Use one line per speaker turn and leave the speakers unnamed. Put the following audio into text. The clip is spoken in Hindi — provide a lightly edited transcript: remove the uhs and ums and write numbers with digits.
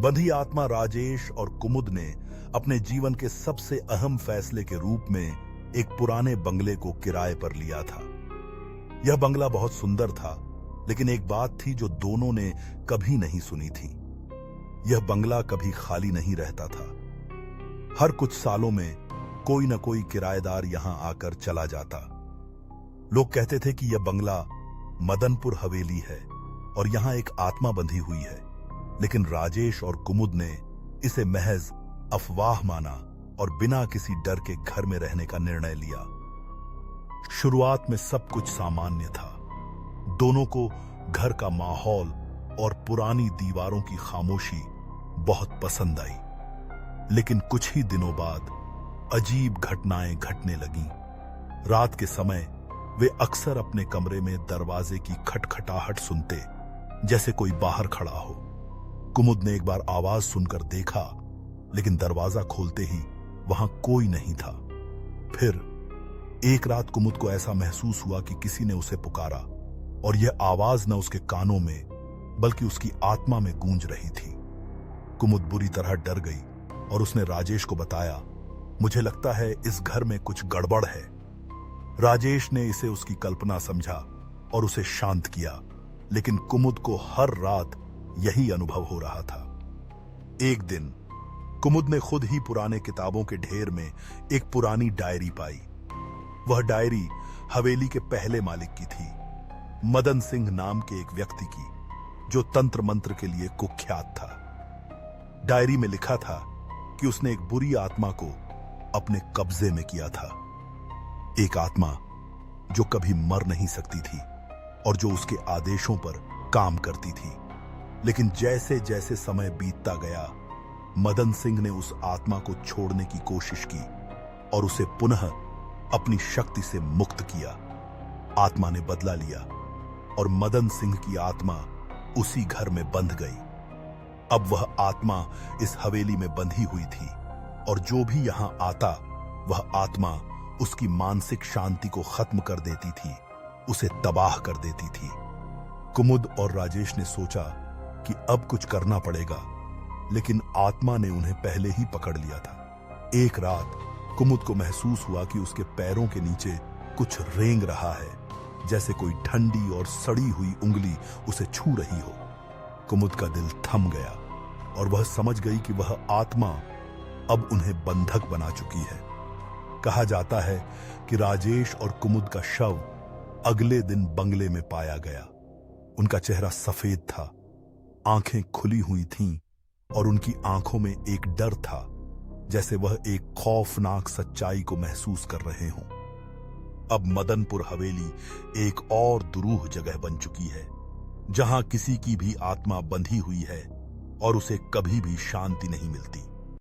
बंधी आत्मा राजेश और कुमुद ने अपने जीवन के सबसे अहम फैसले के रूप में एक पुराने बंगले को किराए पर लिया था। यह बंगला बहुत सुंदर था, लेकिन एक बात थी जो दोनों ने कभी नहीं सुनी थी। यह बंगला कभी खाली नहीं रहता था। हर कुछ सालों में कोई न कोई किराएदार यहां आकर चला जाता। लोग कहते थे कि यह बंगला मदनपुर हवेली है और यहां एक आत्मा बंधी हुई है, लेकिन राजेश और कुमुद ने इसे महज अफवाह माना और बिना किसी डर के घर में रहने का निर्णय लिया। शुरुआत में सब कुछ सामान्य था। दोनों को घर का माहौल और पुरानी दीवारों की खामोशी बहुत पसंद आई, लेकिन कुछ ही दिनों बाद अजीब घटनाएं घटने लगीं। रात के समय वे अक्सर अपने कमरे में दरवाजे की खटखटाहट सुनते, जैसे कोई बाहर खड़ा हो। कुमुद ने एक बार आवाज सुनकर देखा, लेकिन दरवाजा खोलते ही वहां कोई नहीं था। फिर एक रात कुमुद को ऐसा महसूस हुआ कि किसी ने उसे पुकारा, और यह आवाज न उसके कानों में बल्कि उसकी आत्मा में गूंज रही थी। कुमुद बुरी तरह डर गई और उसने राजेश को बताया, मुझे लगता है इस घर में कुछ गड़बड़ है। राजेश ने इसे उसकी कल्पना समझा और उसे शांत किया, लेकिन कुमुद को हर रात यही अनुभव हो रहा था। एक दिन कुमुद ने खुद ही पुराने किताबों के ढेर में एक पुरानी डायरी पाई। वह डायरी हवेली के पहले मालिक की थी, मदन सिंह नाम के एक व्यक्ति की, जो तंत्र मंत्र के लिए कुख्यात था। डायरी में लिखा था कि उसने एक बुरी आत्मा को अपने कब्जे में किया था, एक आत्मा जो कभी मर नहीं सकती थी और जो उसके आदेशों पर काम करती थी। लेकिन जैसे जैसे समय बीतता गया, मदन सिंह ने उस आत्मा को छोड़ने की कोशिश की और उसे पुनः अपनी शक्ति से मुक्त किया। आत्मा ने बदला लिया और मदन सिंह की आत्मा उसी घर में बंध गई। अब वह आत्मा इस हवेली में बंधी हुई थी और जो भी यहां आता, वह आत्मा उसकी मानसिक शांति को खत्म कर देती थी, उसे तबाह कर देती थी। कुमुद और राजेश ने सोचा कि अब कुछ करना पड़ेगा, लेकिन आत्मा ने उन्हें पहले ही पकड़ लिया था। एक रात कुमुद को महसूस हुआ कि उसके पैरों के नीचे कुछ रेंग रहा है, जैसे कोई ठंडी और सड़ी हुई उंगली उसे छू रही हो। कुमुद का दिल थम गया और वह समझ गई कि वह आत्मा अब उन्हें बंधक बना चुकी है। कहा जाता है कि राजेश और कुमुद का शव अगले दिन बंगले में पाया गया। उनका चेहरा सफेद था, आंखें खुली हुई थीं और उनकी आंखों में एक डर था, जैसे वह एक खौफनाक सच्चाई को महसूस कर रहे हों। अब मदनपुर हवेली एक और दुरूह जगह बन चुकी है, जहां किसी की भी आत्मा बंधी हुई है और उसे कभी भी शांति नहीं मिलती।